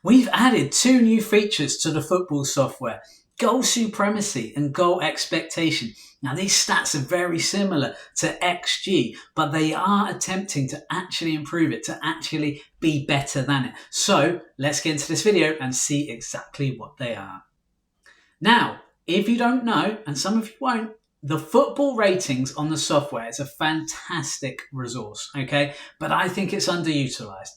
We've added two new features to the football software: goal supremacy and goal expectation. Now, these stats are very similar to XG, but they are attempting to actually improve it, to actually be better than it. So let's get into this video and see exactly what they are. Now, if you don't know, and some of you won't, the football ratings on the software is a fantastic resource, okay? But I think it's underutilized.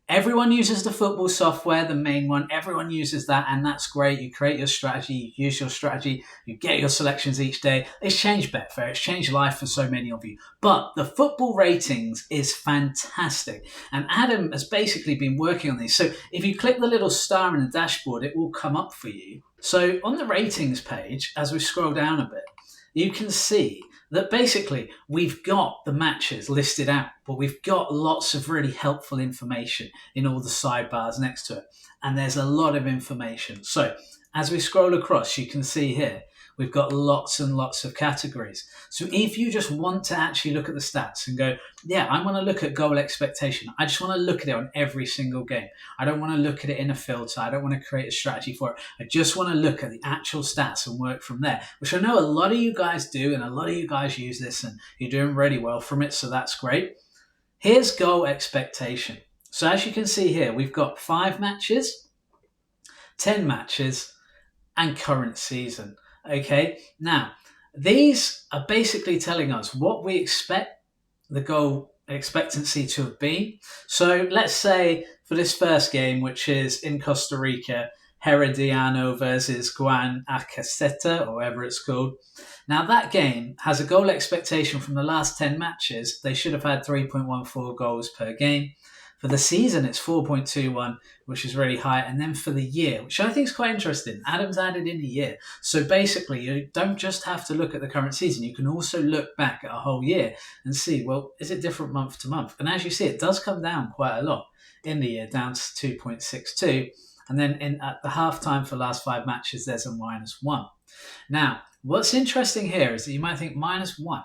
Everyone uses the football software, the main one. Everyone uses that, and that's great. You create your strategy, you use your strategy, you get your selections each day. It's changed Betfair. It's changed life for so many of you. But the football ratings is fantastic. And Adam has basically been working on these. So if you click the little star in the dashboard, it will come up for you. So on the ratings page, as we scroll down a bit, you can see that basically we've got the matches listed out, but we've got lots of really helpful information in all the sidebars next to it. And there's a lot of information. So as we scroll across, you can see here, we've got lots and lots of categories. So if you just want to actually look at the stats and go, yeah, I want to look at goal expectation. I just want to look at it on every single game. I don't want to look at it in a filter. I don't want to create a strategy for it. I just want to look at the actual stats and work from there, which I know a lot of you guys do, and a lot of you guys use this and you're doing really well from it. So that's great. Here's goal expectation. So as you can see here, we've got 5 matches, 10 matches, and current season. Okay, now these are basically telling us what we expect the goal expectancy to have been. So let's say for this first game, which is in Costa Rica, Herediano versus Guanacaste, or whatever it's called. Now that game has a goal expectation from the last 10 matches. They should have had 3.14 goals per game. For the season, it's 4.21, which is really high. And then for the year, which I think is quite interesting, Adam's added in a year. So basically, you don't just have to look at the current season. You can also look back at a whole year and see, well, is it different month to month? And as you see, it does come down quite a lot in the year, down to 2.62. And then at the halftime for the last 5 matches, there's a -1. Now, what's interesting here is that you might think -1.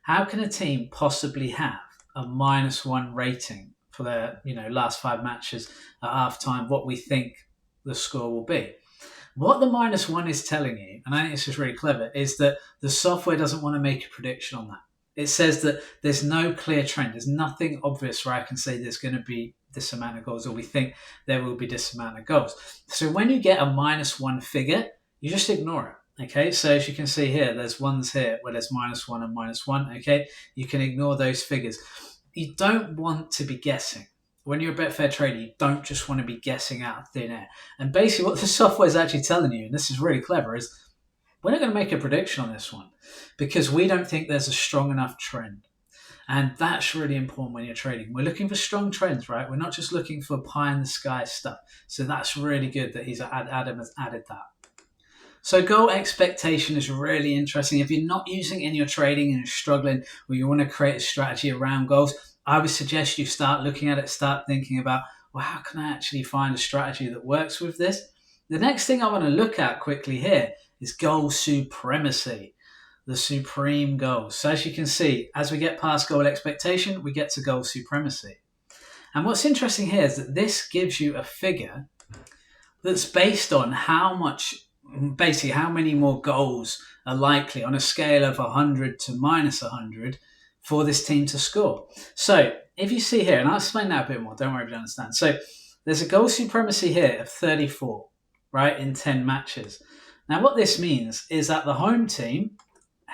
How can a team possibly have a -1 rating for their last 5 matches at half-time, what we think the score will be? What the -1 is telling you, and I think this is really clever, is that the software doesn't want to make a prediction on that. It says that there's no clear trend. There's nothing obvious where I can say there's going to be this amount of goals, or we think there will be this amount of goals. So when you get a -1 figure, you just ignore it. Okay, so as you can see here, there's ones here where there's -1 and -1. Okay, you can ignore those figures. You don't want to be guessing. When you're a Betfair trader, you don't just want to be guessing out of thin air. And basically what the software is actually telling you, and this is really clever, is we're not going to make a prediction on this one because we don't think there's a strong enough trend. And that's really important when you're trading. We're looking for strong trends, right? We're not just looking for pie in the sky stuff. So that's really good that Adam has added that. So goal expectation is really interesting. If you're not using it in your trading and you're struggling, or you want to create a strategy around goals, I would suggest you start looking at it, start thinking about, well, how can I actually find a strategy that works with this? The next thing I want to look at quickly here is goal supremacy, the supreme goals. So as you can see, as we get past goal expectation, we get to goal supremacy. And what's interesting here is that this gives you a figure that's based on how many more goals are likely on a scale of 100 to -100 for this team to score. So if you see here, and I'll explain that a bit more, don't worry if you don't understand. So there's a goal supremacy here of 34, right, in 10 matches. Now what this means is that the home team,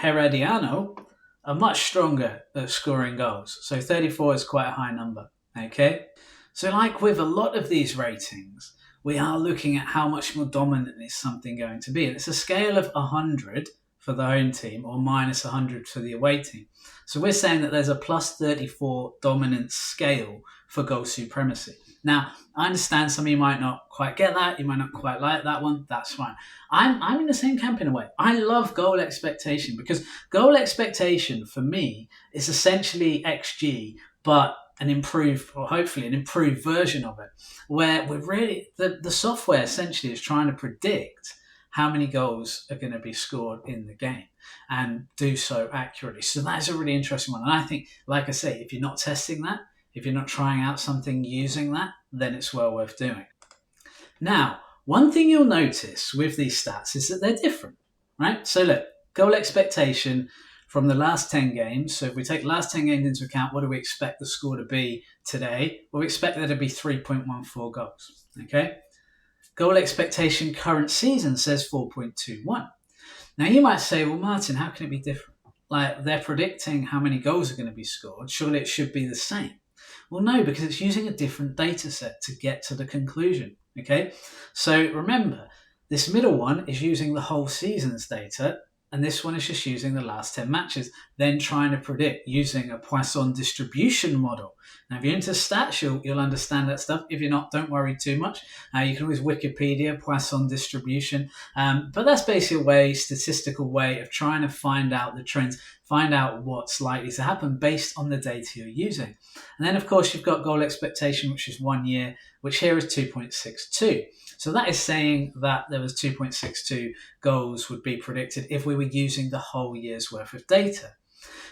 Herediano, are much stronger at scoring goals. So 34 is quite a high number, okay? So like with a lot of these ratings, we are looking at how much more dominant is something going to be. And it's a scale of 100 for the home team or -100 for the away team. So we're saying that there's a +34 dominance scale for goal supremacy. Now, I understand some of you might not quite get that. You might not quite like that one. That's fine. I'm in the same camp in a way. I love goal expectation because goal expectation for me is essentially XG, but an improved, or hopefully an improved version of it, where we're really, the software essentially is trying to predict how many goals are going to be scored in the game and do so accurately. So that's a really interesting one. And I think, like I say, if you're not testing that, if you're not trying out something using that, then it's well worth doing. Now, one thing you'll notice with these stats is that they're different, right? So look, goal expectation from the last 10 games. So if we take the last 10 games into account, what do we expect the score to be today? Well, we expect there to be 3.14 goals, okay? Goal expectation current season says 4.21. Now you might say, well, Martin, how can it be different? Like, they're predicting how many goals are going to be scored. Surely it should be the same. Well, no, because it's using a different data set to get to the conclusion. Okay, so remember, this middle one is using the whole season's data, and this one is just using the last 10 matches, then trying to predict using a Poisson distribution model. Now, if you're into stats, you'll understand that stuff. If you're not, don't worry too much. You can always Wikipedia Poisson distribution. But that's basically a statistical way of trying to find out the trends, find out what's likely to happen based on the data you're using. And then, of course, you've got goal expectation, which is 1 year, which here is 2.62. So that is saying that there was 2.62 goals would be predicted if we were using the whole year's worth of data.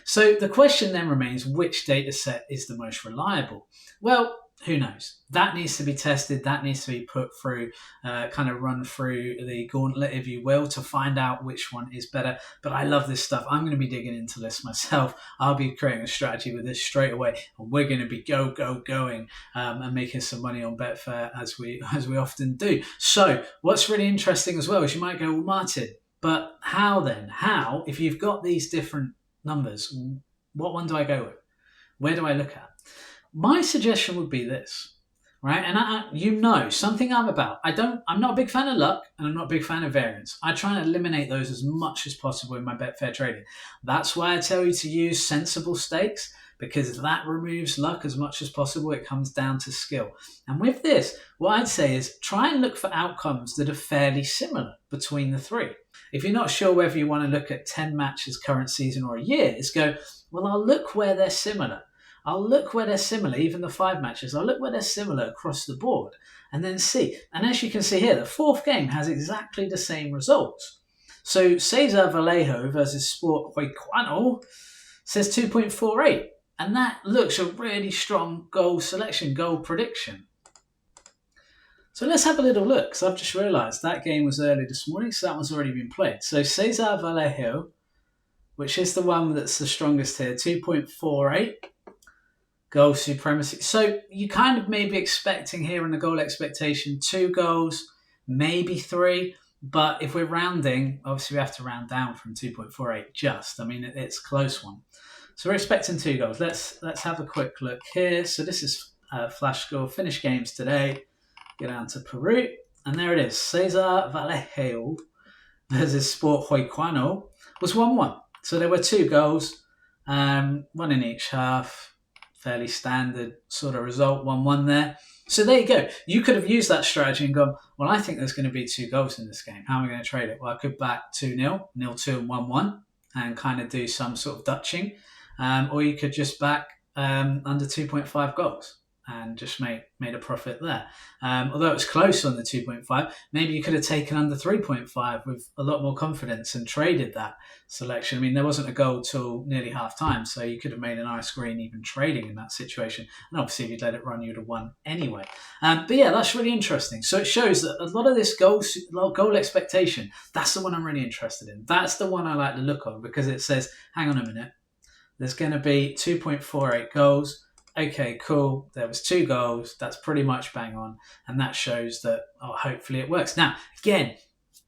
So the question then remains, which data set is the most reliable? Well, who knows? That needs to be tested. That needs to be put through, kind of run through the gauntlet, if you will, to find out which one is better. But I love this stuff. I'm going to be digging into this myself. I'll be creating a strategy with this straight away. And we're going to be going and making some money on Betfair as we often do. So what's really interesting as well is you might go, well, Martin, but how then? How, if you've got these different numbers, what one do I go with? Where do I look at? My suggestion would be this, right? And something I'm about. I'm not a big fan of luck, and I'm not a big fan of variance. I try and eliminate those as much as possible in my Betfair trading. That's why I tell you to use sensible stakes, because that removes luck as much as possible. It comes down to skill. And with this, what I'd say is try and look for outcomes that are fairly similar between the three. If you're not sure whether you want to look at 10 matches current season or a year, it's go, well, I'll look where they're similar. Even the 5 matches. I'll look where they're similar across the board and then see. And as you can see here, the fourth game has exactly the same results. So Cesar Vallejo versus Sport Huayquano says 2.48. And that looks a really strong goal selection, goal prediction. So let's have a little look. So I've just realised that game was early this morning, so that one's already been played. So Cesar Vallejo, which is the one that's the strongest here, 2.48. Goal supremacy. So you kind of may be expecting here in the goal expectation 2 goals, maybe 3. But if we're rounding, obviously we have to round down from 2.48 just. I mean, it's a close one. So we're expecting 2 goals. Let's have a quick look here. So this is flash score, finished games today. Go down to Peru. And there it is. Cesar Vallejo versus Sport Huayquano was 1-1. So there were 2 goals, 1 in each half. Fairly standard sort of result, 1-1 there. So there you go. You could have used that strategy and gone, well, I think there's going to be 2 goals in this game. How am I going to trade it? Well, I could back 2-0, 0-2 and 1-1 and kind of do some sort of Dutching. Or you could just back under 2.5 goals and just made a profit there. Although it was close on the 2.5, maybe you could have taken under 3.5 with a lot more confidence and traded that selection. I mean, there wasn't a goal till nearly half time, so you could have made a nice green even trading in that situation. And obviously, if you'd let it run, you'd have won anyway. But yeah, that's really interesting. So it shows that a lot of this goal expectation, that's the one I'm really interested in. That's the one I like the look of, because it says, hang on a minute, there's going to be 2.48 goals. Okay, cool. There was 2 goals. That's pretty much bang on. And that shows that, hopefully it works. Now, again,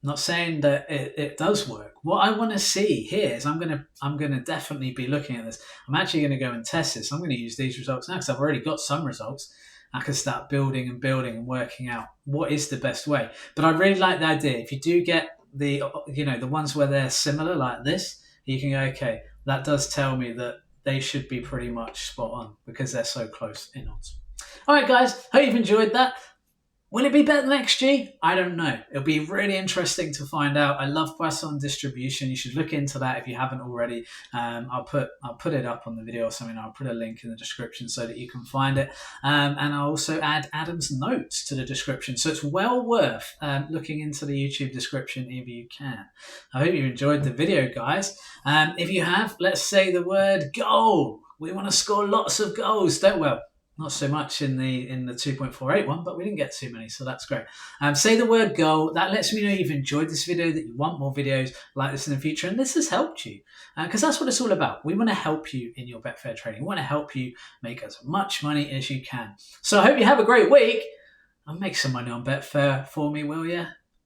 not saying that it does work. What I want to see here is I'm gonna definitely be looking at this. I'm actually going to go and test this. I'm going to use these results now because I've already got some results. I can start building and working out what is the best way. But I really like the idea. If you do get the ones where they're similar like this, you can go, okay, that does tell me that they should be pretty much spot on because they're so close in odds. All right, guys, hope you've enjoyed that. Will it be better than XG? I don't know. It'll be really interesting to find out. I love Poisson distribution. You should look into that if you haven't already. I'll put it up on the video or something. I'll put a link in the description so that you can find it. And I'll also add Adam's notes to the description. So it's well worth looking into the YouTube description if you can. I hope you enjoyed the video, guys. If you have, let's say the word goal. We want to score lots of goals, don't we? Not so much in the 2.48 one, but we didn't get too many, so that's great. Say the word goal. That lets me know you've enjoyed this video, that you want more videos like this in the future, and this has helped you, because that's what it's all about. We want to help you in your Betfair trading. We want to help you make as much money as you can. So I hope you have a great week, and make some money on Betfair for me, will you?